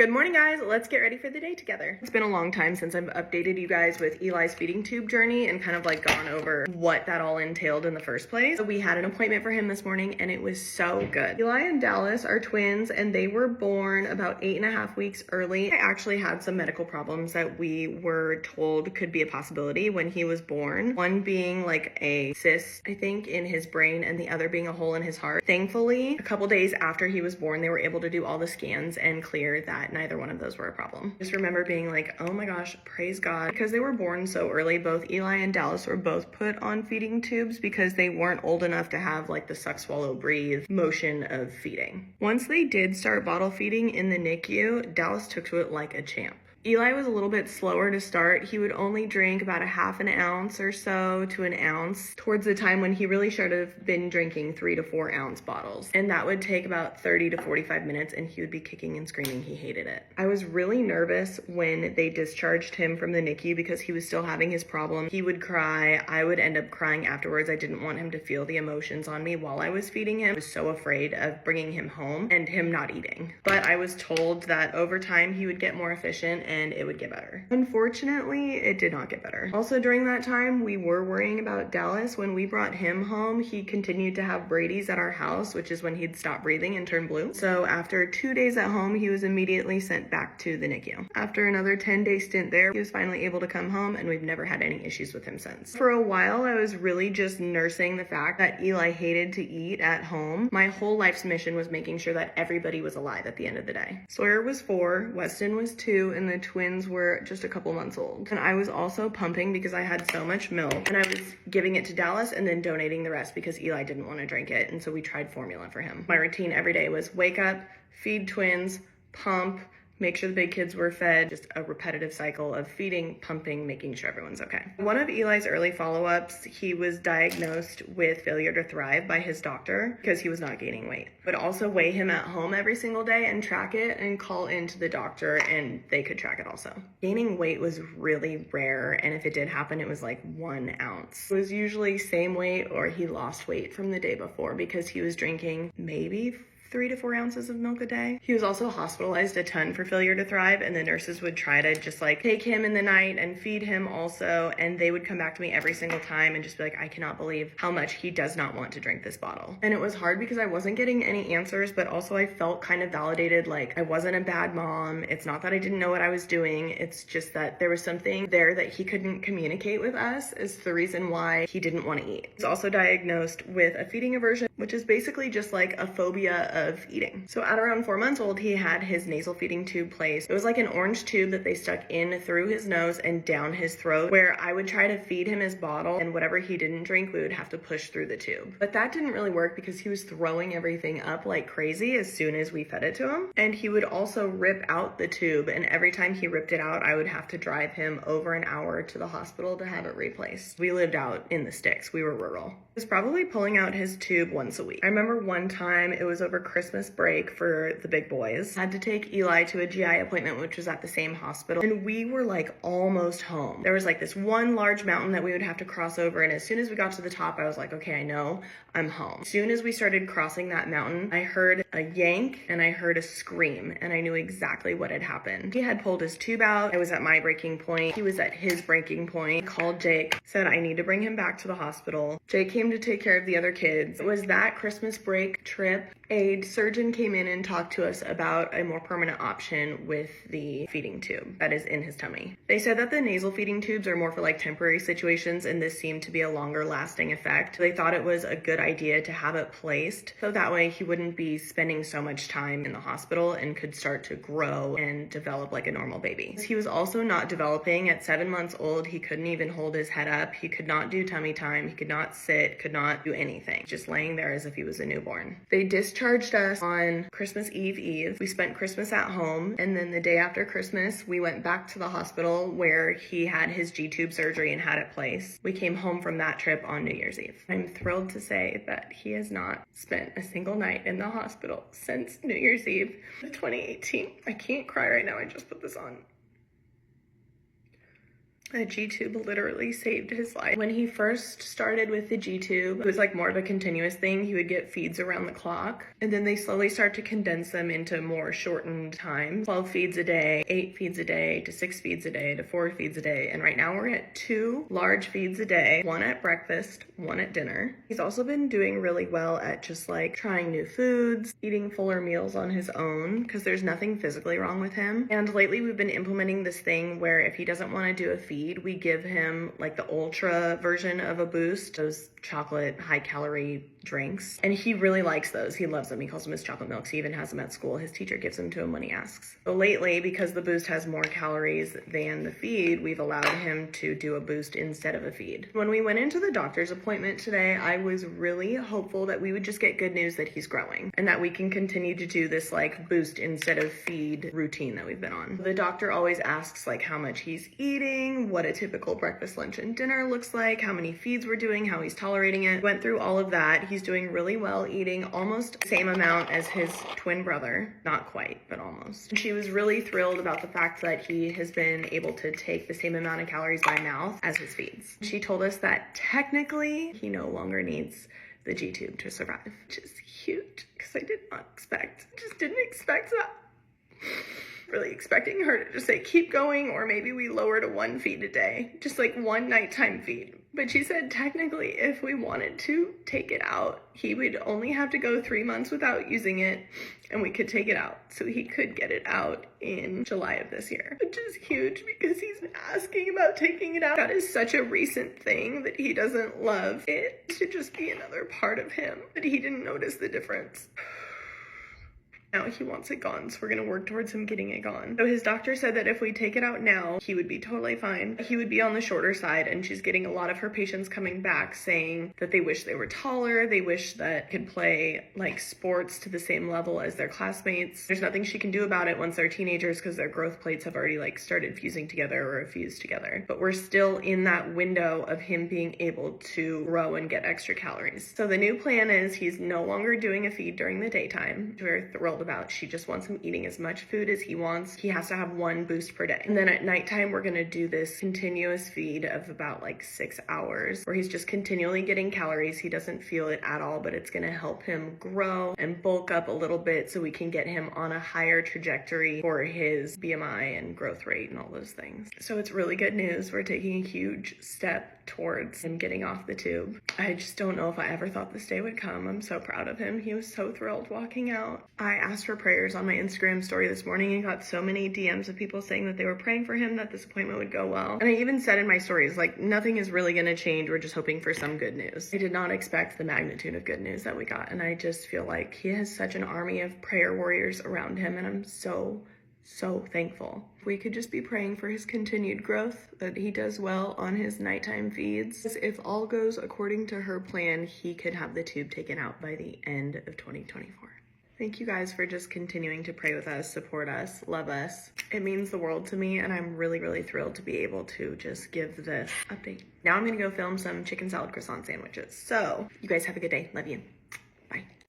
Good morning, guys. Let's get ready for the day together. It's been a long time since I've updated you guys with Eli's feeding tube journey and kind of like gone over what that all entailed in the first place. So we had an appointment for him this morning and it was so good. Eli and Dallas are twins and they were born about 8.5 weeks early. I actually had some medical problems that we were told could be a possibility when he was born. One being like a cyst, I think, in his brain, and the other being a hole in his heart. Thankfully, a couple days after he was born, they were able to do all the scans and clear that neither one of those were a problem. Just remember being like, oh my gosh, praise God. Because they were born so early, both Eli and Dallas were both put on feeding tubes because they weren't old enough to have like the suck, swallow, breathe motion of feeding. Once they did start bottle feeding in the NICU, Dallas took to it like a champ. Eli was a little bit slower to start. He would only drink about a half an ounce or so to an ounce towards the time when he really should have been drinking 3 to 4 ounce bottles. And that would take about 30 to 45 minutes and he would be kicking and screaming. He hated it. I was really nervous when they discharged him from the NICU because he was still having his problem. He would cry. I would end up crying afterwards. I didn't want him to feel the emotions on me while I was feeding him. I was so afraid of bringing him home and him not eating. But I was told that over time he would get more efficient and it would get better. Unfortunately, it did not get better. Also, during that time, we were worrying about Dallas. When we brought him home, he continued to have Brady's at our house, which is when he'd stop breathing and turn blue. So after 2 days at home, he was immediately sent back to the NICU. After another 10-day stint there, he was finally able to come home and we've never had any issues with him since. For a while, I was really just nursing the fact that Eli hated to eat at home. My whole life's mission was making sure that everybody was alive at the end of the day. Sawyer was 4, Weston was 2, and the twins were just a couple months old. And I was also pumping because I had so much milk and I was giving it to Dallas and then donating the rest because Eli didn't want to drink it. And so we tried formula for him. My routine every day was wake up, feed twins, pump, make sure the big kids were fed, just a repetitive cycle of feeding, pumping, making sure everyone's okay. One of Eli's early follow-ups, he was diagnosed with failure to thrive by his doctor because he was not gaining weight. But also weigh him at home every single day and track it and call into the doctor and they could track it also. Gaining weight was really rare, and if it did happen, it was like 1 ounce. It was usually same weight or he lost weight from the day before because he was drinking maybe 3 to 4 ounces of milk a day. He was also hospitalized a ton for failure to thrive, and the nurses would try to just like take him in the night and feed him also, and they would come back to me every single time and just be like, I cannot believe how much he does not want to drink this bottle. And it was hard because I wasn't getting any answers, but also I felt kind of validated, like I wasn't a bad mom. It's not that I didn't know what I was doing. It's just that there was something there that he couldn't communicate with us is the reason why he didn't want to eat. He's also diagnosed with a feeding aversion, which is basically just like a phobia of eating. So at around 4 months old, he had his nasal feeding tube placed. It was like an orange tube that they stuck in through his nose and down his throat, where I would try to feed him his bottle and whatever he didn't drink, we would have to push through the tube. But that didn't really work because he was throwing everything up like crazy as soon as we fed it to him. And he would also rip out the tube, and every time he ripped it out, I would have to drive him over an hour to the hospital to have it replaced. We lived out in the sticks. We were rural. He was probably pulling out his tube once a week. I remember one time, it was over Christmas break for the big boys. I had to take Eli to a GI appointment, which was at the same hospital, and we were like almost home. There was like this one large mountain that we would have to cross over, and as soon as we got to the top, I was like, okay, I know I'm home. As soon as we started crossing that mountain, I heard a yank and I heard a scream, and I knew exactly what had happened. He had pulled his tube out. I was at my breaking point. He was at his breaking point. I called Jake, said I need to bring him back to the hospital. Jake came to take care of the other kids. It was that Christmas break trip. A surgeon came in and talked to us about a more permanent option with the feeding tube that is in his tummy. They said that the nasal feeding tubes are more for like temporary situations, and this seemed to be a longer lasting effect. They thought it was a good idea to have it placed so that way he wouldn't be spending so much time in the hospital and could start to grow and develop like a normal baby. He was also not developing. At 7 months old, he couldn't even hold his head up. He could not do tummy time. He could not sit, could not do anything. Just laying there as if he was a newborn. They discharged us on Christmas Eve. We spent Christmas at home, and then the day after Christmas, we went back to the hospital where he had his G-tube surgery and had it placed. We came home from that trip on New Year's Eve. I'm thrilled to say that he has not spent a single night in the hospital since New Year's Eve 2018. I can't cry right now, I just put this on. A G-tube literally saved his life. When he first started with the G-tube, it was like more of a continuous thing. He would get feeds around the clock, and then they slowly start to condense them into more shortened times. 12 feeds a day, 8 feeds a day, to 6 feeds a day, to 4 feeds a day. And right now we're at 2 large feeds a day, 1 at breakfast, 1 at dinner. He's also been doing really well at just like trying new foods, eating fuller meals on his own, because there's nothing physically wrong with him. And lately we've been implementing this thing where if he doesn't want to do a feed, we give him like the ultra version of a Boost, those chocolate high calorie drinks, and he really likes those. He loves them. He calls them his chocolate milks. He even has them at school. His teacher gives them to him when he asks. So lately, because the Boost has more calories than the feed, we've allowed him to do a Boost instead of a feed. When we went into the doctor's appointment today, I was really hopeful that we would just get good news that he's growing and that we can continue to do this like Boost instead of feed routine that we've been on. The doctor always asks like how much he's eating, what a typical breakfast, lunch, and dinner looks like, how many feeds we're doing, how he's tolerating it. Went through all of that. He's doing really well, eating almost the same amount as his twin brother. Not quite, but almost. She was really thrilled about the fact that he has been able to take the same amount of calories by mouth as his feeds. She told us that technically he no longer needs the G-tube to survive, which is huge because I just didn't expect that. Really expecting her to just say, keep going, or maybe we lower to 1 feed a day, just like 1 nighttime feed. But she said technically if we wanted to take it out, he would only have to go 3 months without using it and we could take it out. So he could get it out in July of this year, which is huge because he's been asking about taking it out. That is such a recent thing that he doesn't love it to just be another part of him, that he didn't notice the difference. Now he wants it gone, so we're gonna work towards him getting it gone. So his doctor said that if we take it out now, he would be totally fine. He would be on the shorter side, and she's getting a lot of her patients coming back saying that they wish they were taller, they wish that could play like sports to the same level as their classmates. There's nothing she can do about it once they're teenagers because their growth plates have already like started fusing together or fused together. But we're still in that window of him being able to grow and get extra calories. So the new plan is he's no longer doing a feed during the daytime. We're thrilled about. She just wants him eating as much food as he wants. He has to have 1 Boost per day. And then at nighttime, we're gonna do this continuous feed of about like 6 hours where he's just continually getting calories. He doesn't feel it at all, but it's gonna help him grow and bulk up a little bit so we can get him on a higher trajectory for his BMI and growth rate and all those things. So it's really good news. We're taking a huge step towards him getting off the tube. I just don't know if I ever thought this day would come. I'm so proud of him. He was so thrilled walking out. I asked for prayers on my Instagram story this morning and got so many DMs of people saying that they were praying for him, that this appointment would go well. And I even said in my stories, like, nothing is really gonna change. We're just hoping for some good news. I did not expect the magnitude of good news that we got. And I just feel like he has such an army of prayer warriors around him. And I'm so thankful. If we could just be praying for his continued growth, that he does well on his nighttime feeds. If all goes according to her plan, he could have the tube taken out by the end of 2024. Thank you guys for just continuing to pray with us, support us, love us. It means the world to me, and I'm really thrilled to be able to just give this update. Now I'm gonna go film some chicken salad croissant sandwiches. So you guys have a good day. Love you. Bye.